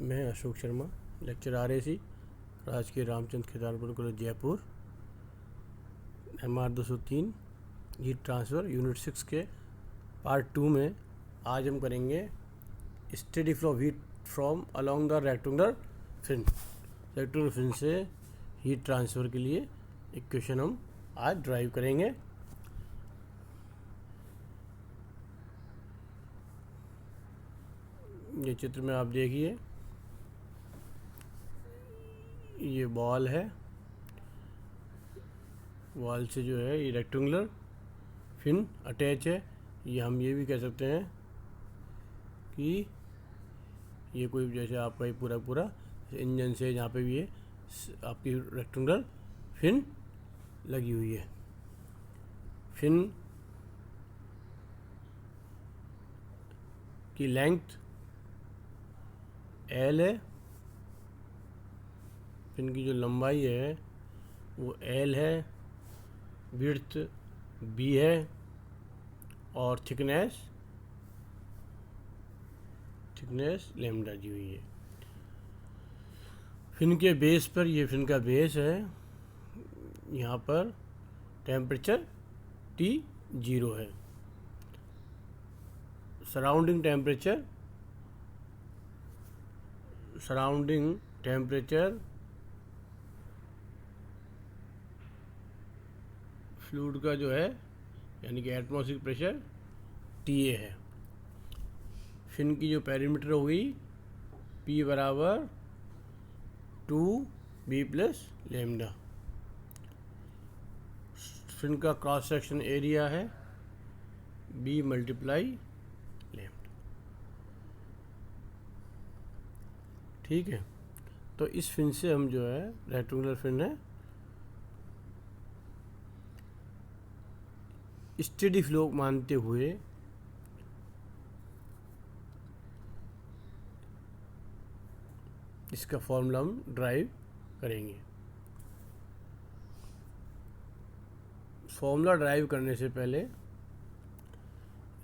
मैं Ashok Sharma, lecture RAC, Rajkiya Ramchandra Khetarpur college Jaipur, MR 203 heat transfer unit 6 के part 2 में आज हम करेंगे steady flow heat from along the rectangular fin. Rectangular fin से हीट ट्रांसफ़र के लिए इक्वेशन हम आज ड्राइव करेंगे। ये चित्र में आप देखिए, ये बॉल है, वॉल से जो है ये रेक्टेंगुलर फिन अटैच है। ये हम ये भी कह सकते हैं कि ये कोई जैसे आपका ये पूरा इंजन से जहाँ पे भी ये आपकी रेक्टेंगुलर फिन लगी हुई है। फिन की लेंथ L है, फिन की जो लंबाई है वो L है, विड्थ B है और थिकनेस लैम्डा दी हुई है। फिन के बेस पर, ये फिन का बेस है, यहाँ पर टेम्परेचर T0 है। सराउंडिंग टेम्परेचर फ्लूइड का जो है यानी कि एटमॉस्फेरिक प्रेशर TA है। फिन की जो पेरीमीटर होगी P बराबर 2B प्लस लैम्डा। फिन का क्रॉस सेक्शन एरिया है B मल्टीप्लाई लैम्डा। ठीक है, तो इस फिन से हम जो है रेक्टेंगुलर फिन है, स्टेडी फ्लो मानते हुए इसका फॉर्मूला हम ड्राइव करेंगे। फॉर्मूला ड्राइव करने से पहले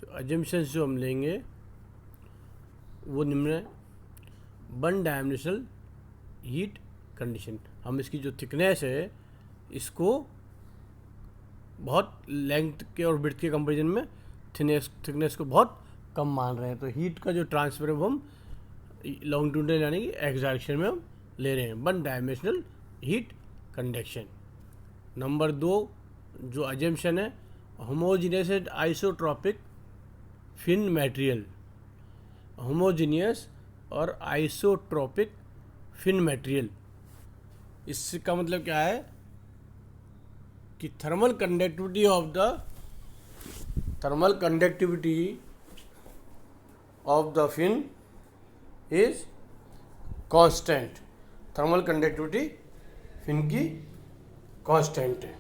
जो अजम्पशंस जो हम लेंगे वो निम्न है। वन डायमेंशनल हीट कंडीशन, हम इसकी जो थिकनेस है इसको बहुत लेंथ के और विड्थ के कंपैरिजन में थिकनेस को बहुत कम मान रहे हैं। तो हीट का जो ट्रांसफर है वो हम लॉन्गिट्यूडनल यानी कि एक्स डायरेक्शन में हम ले रहे हैं। One dimensional heat conduction. Number 2 जो अजम्पशन है, homogeneous and isotropic fin material. Homogeneous और आइसोट्रॉपिक फिन मटेरियल, इसका मतलब क्या है कि thermal conductivity of the fin is constant. Thermal conductivity fin की कांस्टेंट है।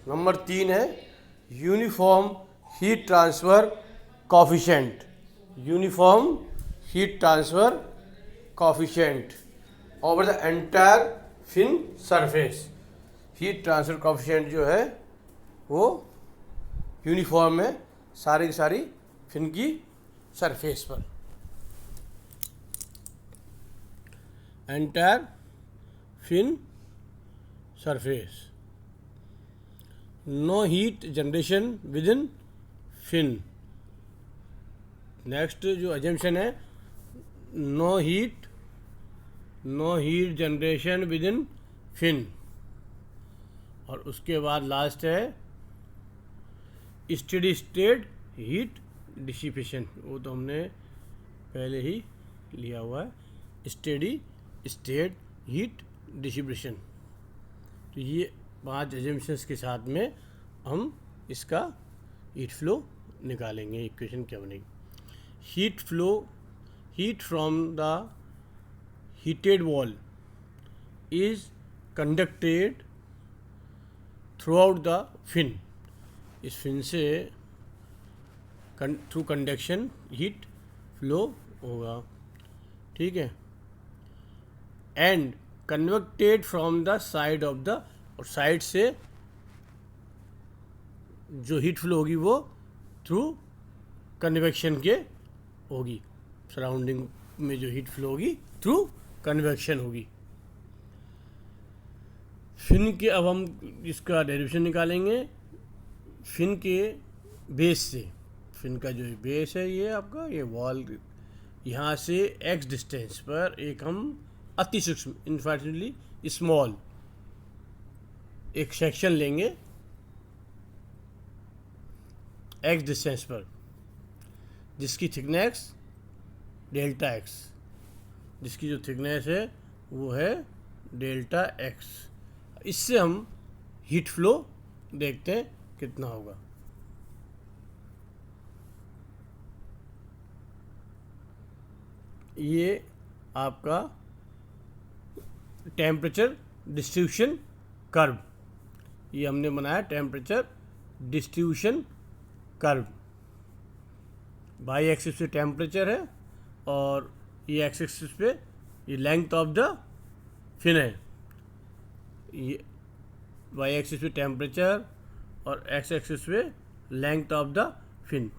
नंबर 3 है uniform heat transfer coefficient. Uniform heat transfer coefficient over the entire fin surface. Heat transfer coefficient जो है वो यूनिफॉर्म है सारी की सारी फिन की सरफेस पर। Entire fin surface. No heat generation within fin. Next जो अजम्पशन है, no heat generation within fin. और उसके बाद लास्ट है स्टेडी स्टेट हीट डिसिपेशन। वो तो हमने पहले ही लिया हुआ है, स्टेडी स्टेट हीट डिसिपेशन। तो ये 5 अजम्पशंस के साथ में हम इसका हीट फ्लो निकालेंगे। इक्वेशन क्या बनेगी? Heat from the heated wall is conducted throughout the fin. इस फिन से थ्रू कंडक्शन हीट फ्लो होगा। ठीक है, and convected from the side of the, और साइड से जो हीट फ्लो होगी वो थ्रू कन्वेक्शन के होगी, सराउंडिंग में जो हीट फ्लो होगी थ्रू कन्वेक्शन होगी। फिन के अब हम इसका डेरिवेशन निकालेंगे फिन के बेस से। फिन का जो बेस है ये आपका ये वॉल, यहाँ से एक्स डिस्टेंस पर एक हम अति सूक्ष्म इन्फाइनाइटली स्मॉल एक सेक्शन लेंगे एक्स डिस्टेंस पर, जिसकी थिकनेस डेल्टा एक्स, जिसकी जो थिकनेस है वो है डेल्टा एक्स। इससे हम हीट फ्लो देखते हैं कितना होगा। ये आपका टेम्परेचर डिस्ट्रीब्यूशन कर्व, ये हमने बनाया temperature distribution curve. By axis पे टेम्परेचर है और ये एक्स एक्सिस पे ये लेंथ ऑफ द फिन है। ये वाई एक्सिस पे टेम्परेचर और एक्स एक्सिस पे लेंथ ऑफ द फिन।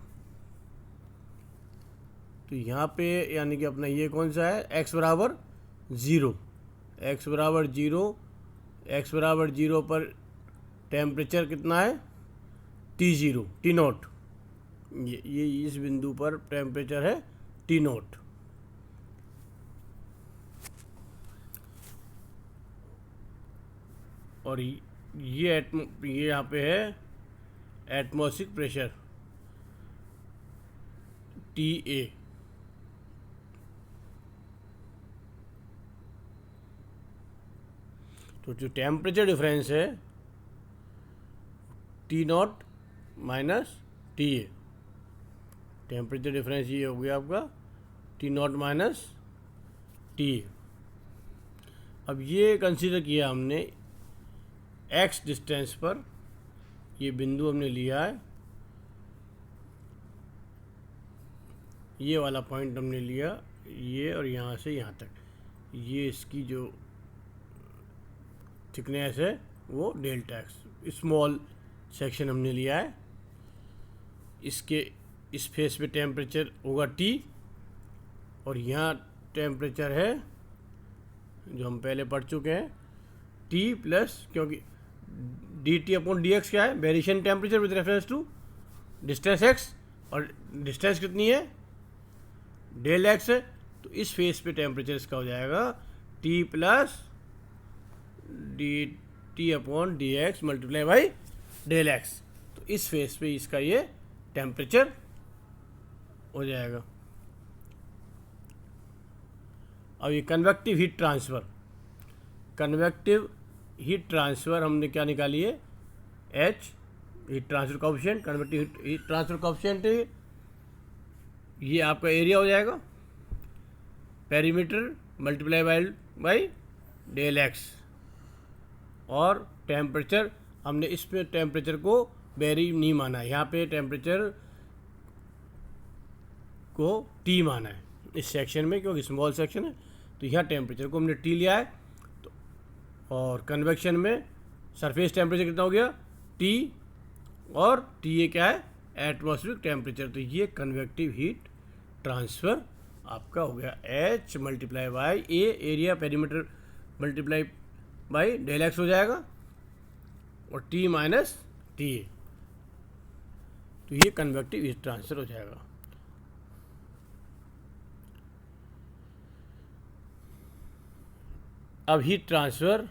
तो यहाँ पे यानी कि अपना ये कौन सा है, x बराबर ज़ीरो, x बराबर ज़ीरो, x बराबर ज़ीरो पर टेम्परेचर कितना है T0 T नोट, ये इस बिंदु पर टेम्परेचर है T नोट। और ये यहाँ पे है एटमॉस्फेरिक प्रेशर TA। तो जो टेम्परेचर डिफरेंस है T not minus TA, temperature difference ये हो गया आपका T नॉट माइनस TA। अब ये कंसीडर किया हमने x डिस्टेंस पर, ये बिंदु हमने लिया है, ये वाला पॉइंट हमने लिया, ये और यहाँ से यहाँ तक, ये इसकी जो थिकनेस है वो डेल्टा एक्स स्मॉल सेक्शन हमने लिया है। इसके इस फेस पे टेम्परेचर होगा T और यहाँ टेम्परेचर है जो हम पहले पढ़ चुके हैं T प्लस, क्योंकि dt अपॉन dx क्या है, variation temperature with reference to distance x, और डिस्टेंस कितनी है डेल एक्स है। तो इस फेस पे टेम्परेचर इसका हो जाएगा T plus dt upon dx multiply by del x. तो इस फेस पे इसका ये टेम्परेचर हो जाएगा। अब ये convective heat transfer, convective heat transfer हमने क्या निकाली है, H heat transfer coefficient, convective heat transfer coefficient, ये आपका एरिया हो जाएगा perimeter multiply by del x. और टेम्परेचर हमने इस पे टेम्परेचर को वेरी नहीं माना, यहाँ पे टेम्परेचर को T माना है इस सेक्शन में, क्योंकि स्मॉल सेक्शन है। तो यहाँ टेम्परेचर को हमने T लिया है। तो और कन्वेक्शन में सरफेस टेम्परेचर कितना हो गया T, और TA क्या है एटमॉस्फेरिक टेम्परेचर। तो ये कन्वेक्टिव हीट ट्रांसफ़र आपका हो गया H multiply by A area perimeter multiply by del x हो जाएगा, और T माइनस TA। तो ये कन्वेक्टिव हीट ट्रांसफ़र हो जाएगा। अब हीट ट्रांसफ़र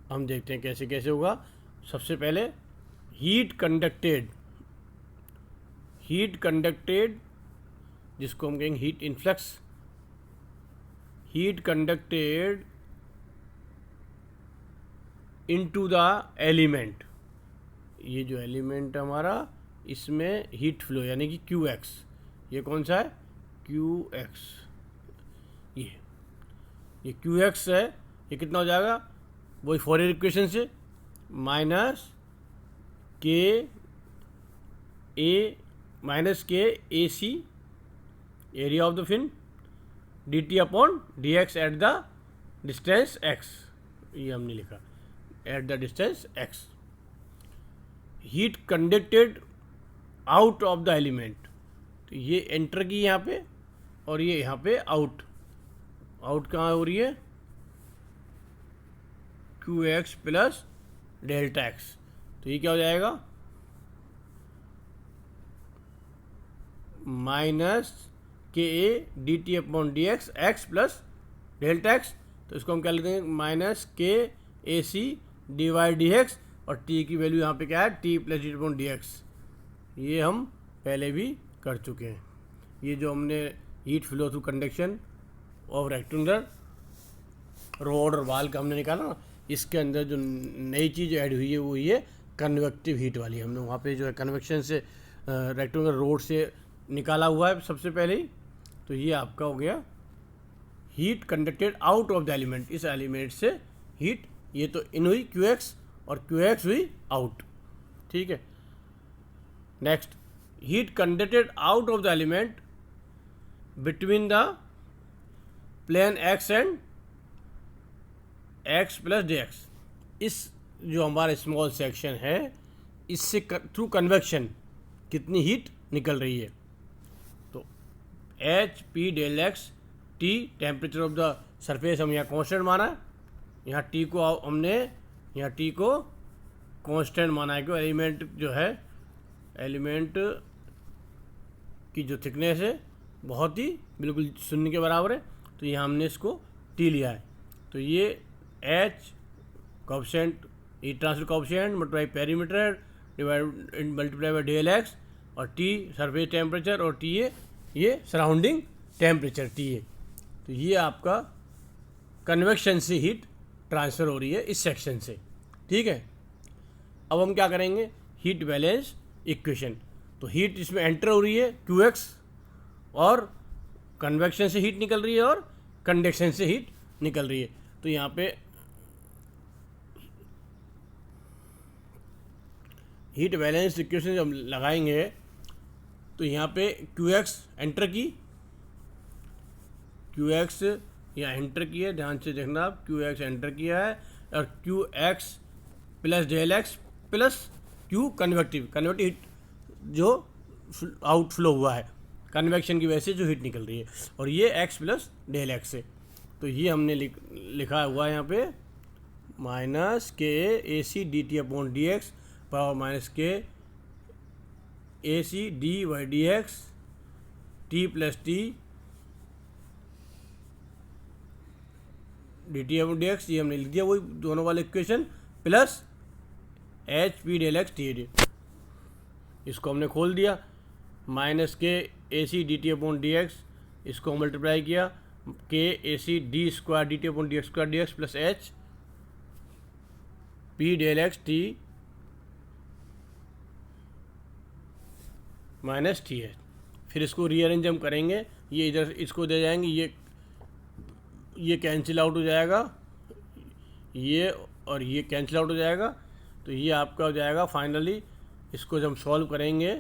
हम देखते हैं कैसे कैसे होगा। सबसे पहले हीट कंडक्टेड जिसको हम कहेंगे heat influx, heat conducted into the element. ये जो एलिमेंट हमारा इसमें हीट फ्लो यानी कि QX, ये कौन सा है QX, ये QX है। ये कितना हो जाएगा वही फॉरियर इक्वेशन से, minus K AC area of the fin dt upon dx at the distance x, ये हमने लिखा at the distance x। Heat conducted out of the element, तो ये एंटर की यहाँ पे और ये यहाँ पे आउट, आउट कहाँ हो रही है, Q x plus delta X. तो ये क्या हो जाएगा, minus K A D T upon D X X plus delta X. तो इसको हम क्या लिख देंगे, minus K A C D Y D X, और टी की वैल्यू यहाँ पे क्या है, T plus D upon D x. ये हम पहले भी कर चुके हैं। ये जो हमने heat flow through conduction of rectangular road और वाल का हमने निकाला ना, इसके अंदर जो नई चीज़ ऐड हुई है वो ये कन्वेक्टिव हीट वाली। हमने वहाँ पे जो है कन्वेक्शन से रेक्टेंगुलर रोड से निकाला हुआ है सबसे पहले ही। तो ये आपका हो गया heat conducted out of the element, इस एलिमेंट से हीट, ये तो इन हुई क्यू एक्स और क्यू एक्स हुई आउट, ठीक है। Next, heat conducted out of the element between the plane x and x plus d x. इस जो हमारा स्मॉल सेक्शन है, इससे थ्रू कन्वेक्शन कितनी हीट निकल रही है, तो H P del x T temperature of the surface हम यहाँ कांस्टेंट माना है, यहाँ टी को हमने यहाँ टी को कांस्टेंट माना है, क्यों, एलिमेंट जो है, एलिमेंट की जो थिकनेस है बहुत ही बिल्कुल शून्य के बराबर है, तो यहाँ हमने इसको टी लिया है। तो ये H coefficient, heat transfer coefficient multiply perimeter divide multiply by del x, और टी सरफेस टेम्परेचर, और टी ये सराउंडिंग टेम्परेचर टी है। तो ये आपका कन्वेक्शन से हीट ट्रांसफ़र हो रही है इस सेक्शन से, ठीक है। अब हम क्या करेंगे, हीट बैलेंस इक्वेशन। तो हीट इसमें एंटर हो रही है क्यू एक्स, और कन्वेक्शन से हीट निकल रही है और कंडक्शन से हीट निकल रही है। तो यहाँ पे हीट बैलेंस इक्वेशन जब लगाएंगे तो यहाँ पे क्यू एक्स एंटर की, क्यू एक्स यहाँ एंटर की है, ध्यान से देखना आप, क्यू एक्स एंटर किया है, और Q x plus del x plus Q convective heat जो आउटफ्लो हुआ है कन्वेक्शन की वजह से जो हीट निकल रही है, और ये एक्स प्लस डेल एक्स है। तो ये हमने लिखा हुआ है यहाँ पे minus K A C D T upon D X power minus K A C D Y D X T plus T D T upon D x, ये हमने लिख दिया वही दोनों वाले equation, plus H P del x T D, इसको हमने खोल दिया, minus K A C D T upon D X, इसको मल्टीप्लाई किया, K A C D square D T upon D x square D x plus H P del x T minus T H. फिर इसको rearrange हम करेंगे, ये इधर इसको दे जाएंगे, ये कैंसिल आउट हो जाएगा, ये और ये कैंसिल आउट हो जाएगा। तो ये आपका हो जाएगा फाइनली, इसको जब हम सॉल्व करेंगे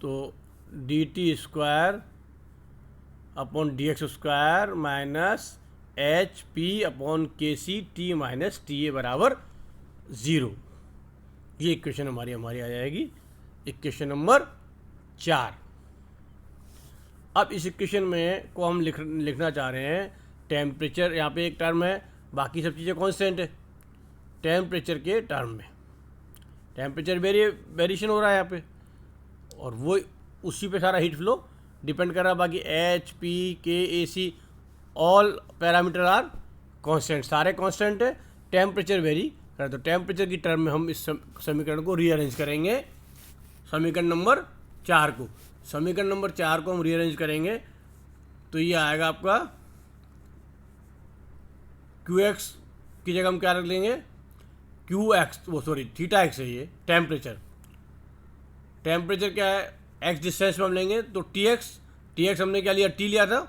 तो D T square upon D x square minus H P upon K C T minus T A बराबर 0। ये इक्वेशन हमारी आ जाएगी, इक्वेशन नंबर 4। अब इस इक्वेशन में को हम लिखना चाह रहे हैं टेम्परेचर, यहाँ पे एक टर्म है, बाकी सब चीज़ें कांस्टेंट है, टेम्परेचर के टर्म में टेम्परेचर वेरिएशन हो रहा है यहाँ पे, और वो उसी पे सारा हीट फ्लो डिपेंड कर रहा है। बाकी एच पी के A see all parameter are constant, सारे कांस्टेंट है, टेम्परेचर वेरी कर रहा है। तो टेम्परेचर की टर्म में हम इस समीकरण को रीअरेंज करेंगे, समीकरण नंबर 4 को, समीकरण नंबर 4 को हम रीअरेंज करेंगे तो ये आएगा आपका क्यू एक्स की जगह हम क्या रख लेंगे, क्यू एक्स, वो सॉरी थीटा एक्स है ये टेम्परेचर, टेम्परेचर क्या है एक्स डिस्टेंस में हम लेंगे, तो टी एक्स हमने क्या लिया, टी लिया था,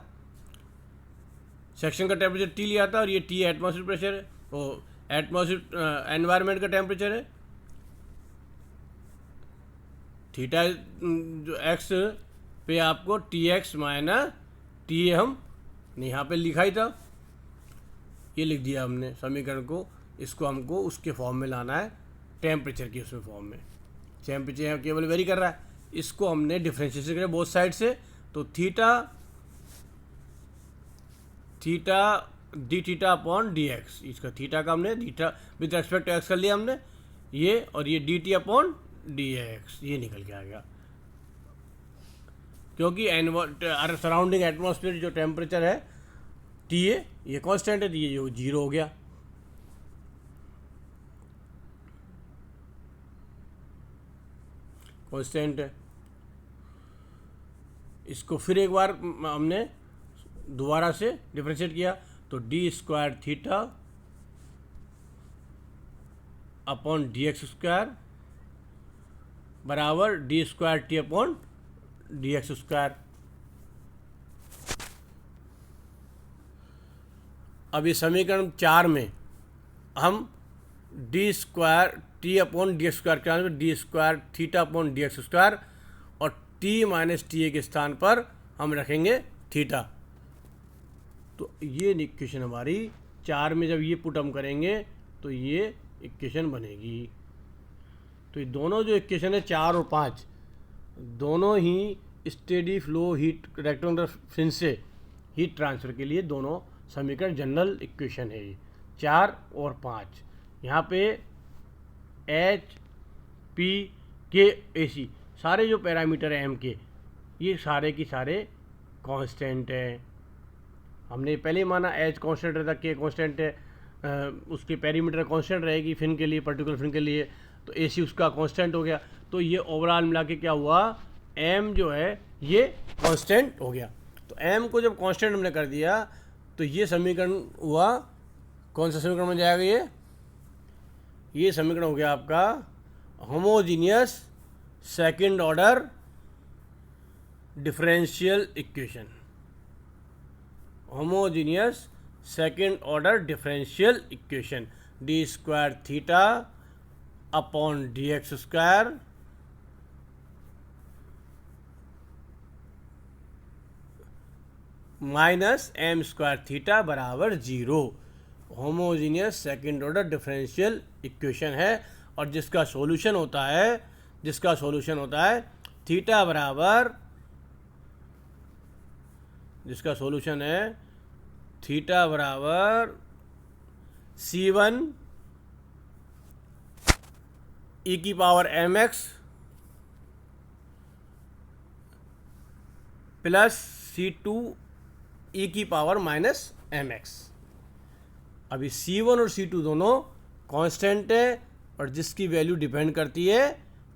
सेक्शन का टेम्परेचर टी लिया था, और ये टी एटमॉस्फेयर प्रेशर है, वो एटमॉस्फेयर एनवायरनमेंट का टेम्परेचर है। थीटा जो एक्स पे आपको टी एक्स माइनस टी ए हम यहाँ पे लिखा ही था, ये लिख दिया हमने समीकरण को, इसको हमको उसके फॉर्म में लाना है, टेम्परेचर के उसमें फॉर्म में, टेम्परेचर यहाँ केवल वेरी कर रहा है, इसको हमने डिफ्रेंशिएशन करें बोथ साइड से, तो theta theta d theta upon D x, इसका थीटा का हमने theta with respect to x कर लिया हमने ये, और ये d T upon D x ये निकल के आ गया, क्योंकि सराउंडिंग एटमॉस्फेयर जो टेम्परेचर है टी ए ये कांस्टेंट है, तो ये जो 0 हो गया। कांस्टेंट है। इसको फिर एक बार हमने दोबारा से डिफरेंशिएट किया, तो D square theta upon D x square बराबर D square T upon D x square. अब ये समीकरण 4 में हम D square T upon D x square के स्थान पर D square theta upon D x square और टी माइनस टी ए के स्थान पर हम रखेंगे थीटा। तो ये इक्वेशन हमारी 4 में जब ये पुट हम करेंगे तो ये इक्वेशन बनेगी। तो ये दोनों जो इक्वेशन है 4 और 5 दोनों ही steady flow heat rectangular fin से हीट ट्रांसफ़र के लिए दोनों समीकरण जनरल इक्वेशन है ये 4 और 5। यहाँ पे एच पी के ए सी सारे जो पैरामीटर हैं एम के ये सारे की सारे कांस्टेंट हैं। हमने पहले माना एच कांस्टेंट रहता, के कांस्टेंट है, उसके पैरामीटर कांस्टेंट रहेगी फिन के लिए, पर्टिकुलर फिन के लिए, तो ए सी उसका कांस्टेंट हो गया। तो ये ओवरऑल मिला के क्या हुआ, एम जो है ये कांस्टेंट हो गया। तो एम को जब कांस्टेंट हमने कर दिया तो ये समीकरण हुआ, कौन सा समीकरण बन जाएगा ये समीकरण हो गया आपका homogeneous second order differential equation. Homogeneous second order differential equation d square theta upon D x square minus M square theta बराबर 0। Homogeneous second order differential equation है और जिसका सॉल्यूशन होता है थीटा बराबर, जिसका सॉल्यूशन है थीटा बराबर C1 e की power mx plus C2 e की पावर माइनस mx। अभी C1 और C2 दोनों कांस्टेंट है और जिसकी वैल्यू डिपेंड करती है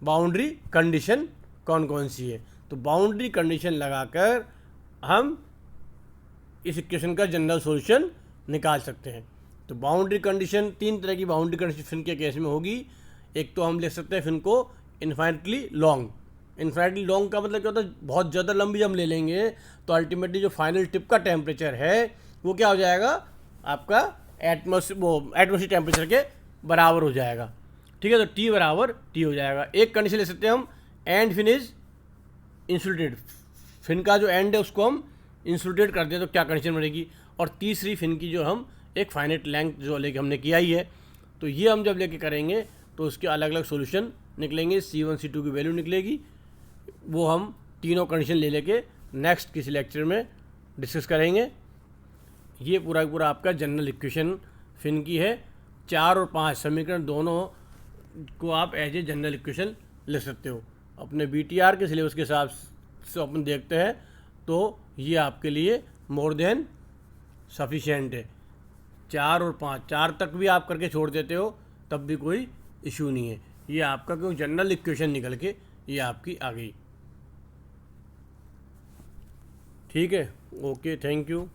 बाउंड्री कंडीशन कौन कौन सी है। तो बाउंड्री कंडीशन लगाकर हम इस इक्वेशन का जनरल सॉल्यूशन निकाल सकते हैं। तो बाउंड्री कंडीशन 3 तरह की बाउंड्री कंडीशन फिन के केस में होगी। एक तो हम लिख सकते हैं फिन को इन्फाइनेटली लॉन्ग। इन्फाइनेटली लॉन्ग का मतलब क्या होता है, बहुत ज़्यादा लंबी हम ले लेंगे तो अल्टीमेटली जो फाइनल टिप का टेम्परेचर है वो क्या हो जाएगा, आपका एटमॉस्फेयर टेम्परेचर के बराबर हो जाएगा। ठीक है, तो टी बराबर टी हो जाएगा। एक कंडीशन ले सकते हैं हम end fin is insulated, fin का जो एंड है उसको हम इंसुलेटेड कर दें तो क्या कंडीशन बनेगी। और तीसरी फिन की जो हम एक फाइनेट लेंथ जो लेके हमने किया ही है, तो ये हम जब लेके करेंगे तो उसके अलग अलग सॉल्यूशन निकलेंगे, C1 C2 की वैल्यू निकलेगी। वो हम तीनों कंडीशन ले लेके नेक्स्ट किसी लेक्चर में डिस्कस करेंगे। ये पूरा आपका जनरल इक्वेशन फिन की है। 4 और 5 समीकरण दोनों को आप एज ए जनरल इक्वेशन ले सकते हो। अपने BTR के सिलेबस के हिसाब से अपन देखते हैं तो ये आपके लिए मोर देन सफिशिएंट है। 4 और 5, 4 तक भी आप करके छोड़ देते हो तब भी कोई इशू नहीं है। ये आपका क्यों जनरल इक्वेशन निकल के ये आपकी आ गई। ठीक है, ओके, थैंक यू।